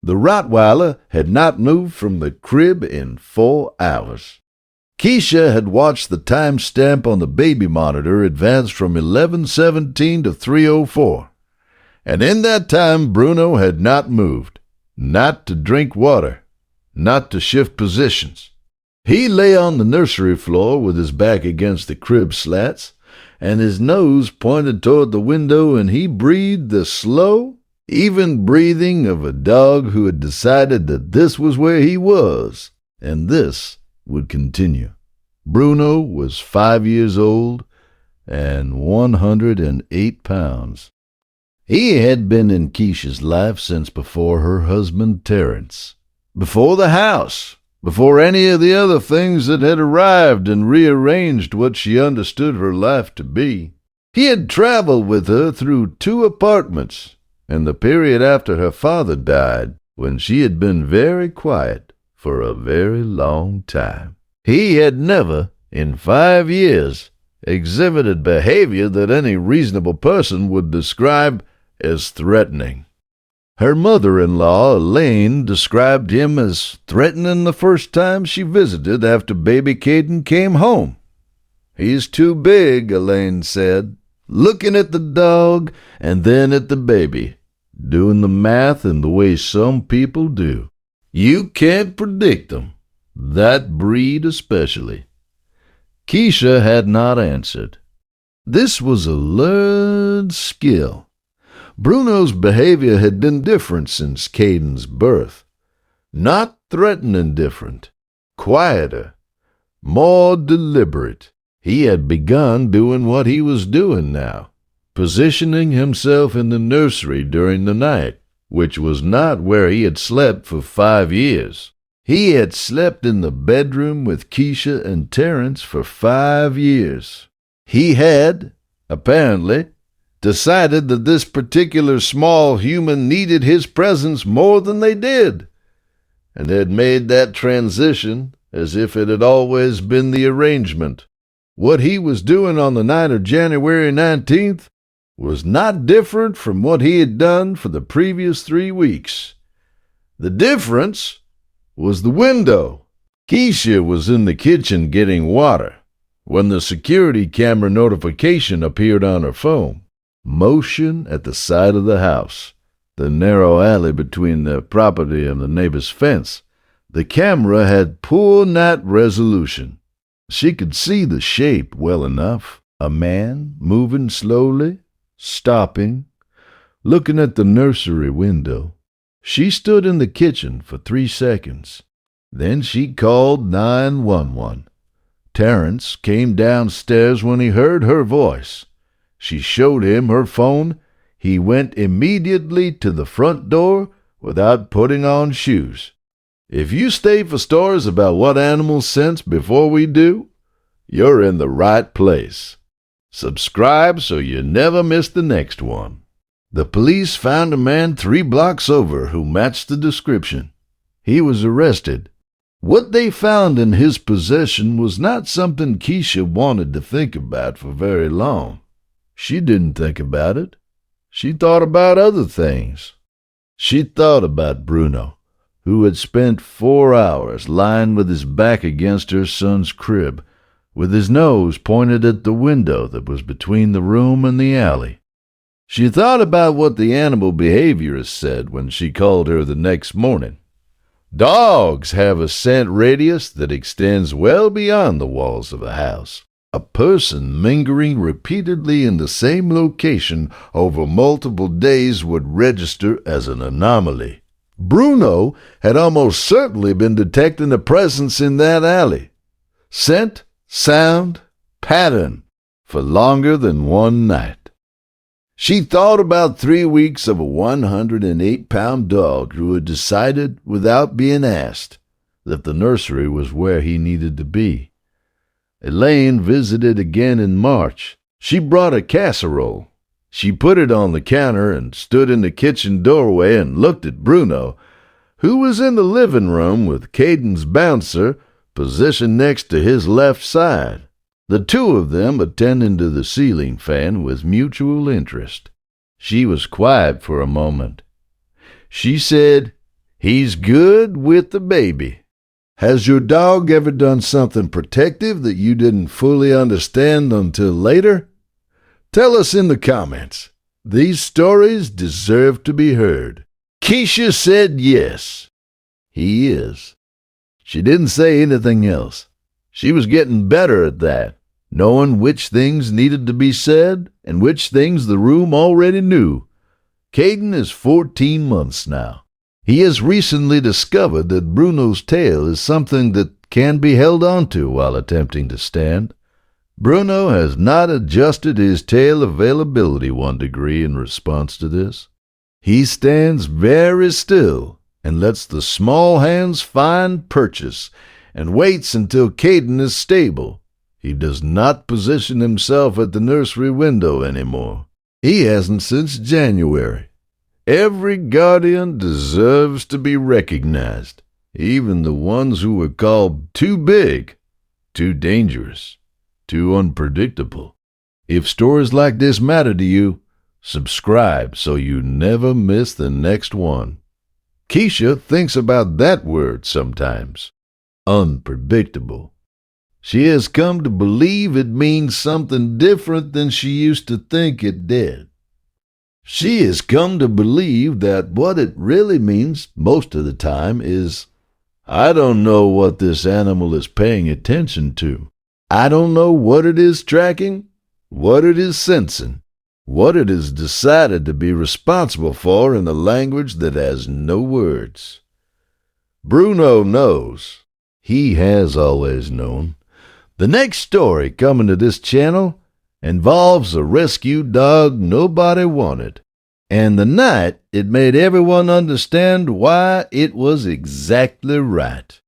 The Rottweiler had not moved from the crib in 4 hours. Keisha had watched the timestamp on the baby monitor advance from 11:17 to 3:04, and in that time Bruno had not moved, not to drink water, not to shift positions. He lay on the nursery floor with his back against the crib slats, and his nose pointed toward the window, and he breathed the slow, even breathing of a dog who had decided that this was where he was, and this would continue. Bruno was 5 years old and 108 pounds. He had been in Keisha's life since before her husband Terence, before the house, before any of the other things that had arrived and rearranged what she understood her life to be. He had traveled with her through 2 apartments, and the period after her father died, when she had been very quiet for a very long time. He had never, in 5 years, exhibited behavior that any reasonable person would describe as threatening. Her mother-in-law, Elaine, described him as threatening the first time she visited after baby Caden came home. "He's too big," Elaine said, looking at the dog and then at the baby, doing the math in the way some people do. You can't predict them, that breed especially. Keisha had not answered. This was a learned skill. Bruno's behavior had been different since Caden's birth. Not threatening different, quieter, more deliberate. He had begun doing what he was doing now, positioning himself in the nursery during the night, which was not where he had slept for 5 years. He had slept in the bedroom with Keisha and Terence for 5 years. He had, apparently, decided that this particular small human needed his presence more than they did, and had made that transition as if it had always been the arrangement. What he was doing on the night of January 19th was not different from what he had done for the previous 3 weeks. The difference was the window. Keisha was in the kitchen getting water when the security camera notification appeared on her phone. Motion at the side of the house, the narrow alley between the property and the neighbor's fence. The camera had poor night resolution. She could see the shape well enough. A man moving slowly, stopping, looking at the nursery window. She stood in the kitchen for 3 seconds. Then she called 911. Terence came downstairs when he heard her voice. She showed him her phone. He went immediately to the front door without putting on shoes. If you stay for stories about what animals sense before we do, you're in the right place. Subscribe so you never miss the next one. The police found a man 3 blocks over who matched the description. He was arrested. What they found in his possession was not something Keisha wanted to think about for very long. She didn't think about it. She thought about other things. She thought about Bruno, who had spent 4 hours lying with his back against her son's crib, with his nose pointed at the window that was between the room and the alley. She thought about what the animal behaviorist said when she called her the next morning. Dogs have a scent radius that extends well beyond the walls of a house. A person mingling repeatedly in the same location over multiple days would register as an anomaly. Bruno had almost certainly been detecting a presence in that alley. Scent, sound, pattern, for longer than one night. She thought about 3 weeks of a 108-pound dog who had decided, without being asked, that the nursery was where he needed to be. Elaine visited again in March. She brought a casserole. She put it on the counter and stood in the kitchen doorway and looked at Bruno, who was in the living room with Caden's bouncer positioned next to his left side, the 2 of them attending to the ceiling fan with mutual interest. She was quiet for a moment. She said, He's good with the baby. Has your dog ever done something protective that you didn't fully understand until later? Tell us in the comments. These stories deserve to be heard. Keisha said yes. He is. She didn't say anything else. She was getting better at that, knowing which things needed to be said and which things the room already knew. Caden is 14 months now. He has recently discovered that Bruno's tail is something that can be held onto while attempting to stand. Bruno has not adjusted his tail availability 1 degree in response to this. He stands very still and lets the small hands find purchase and waits until Caden is stable. He does not position himself at the nursery window anymore. He hasn't since January. Every guardian deserves to be recognized, even the ones who were called too big, too dangerous, too unpredictable. If stories like this matter to you, subscribe so you never miss the next one. Keisha thinks about that word sometimes. Unpredictable. She has come to believe it means something different than she used to think it did. She has come to believe that what it really means most of the time is, I don't know what this animal is paying attention to. I don't know what it is tracking, what it is sensing, what it has decided to be responsible for in a language that has no words. Bruno knows. He has always known. The next story coming to this channel involves a rescued dog nobody wanted, and the night it made everyone understand why it was exactly right.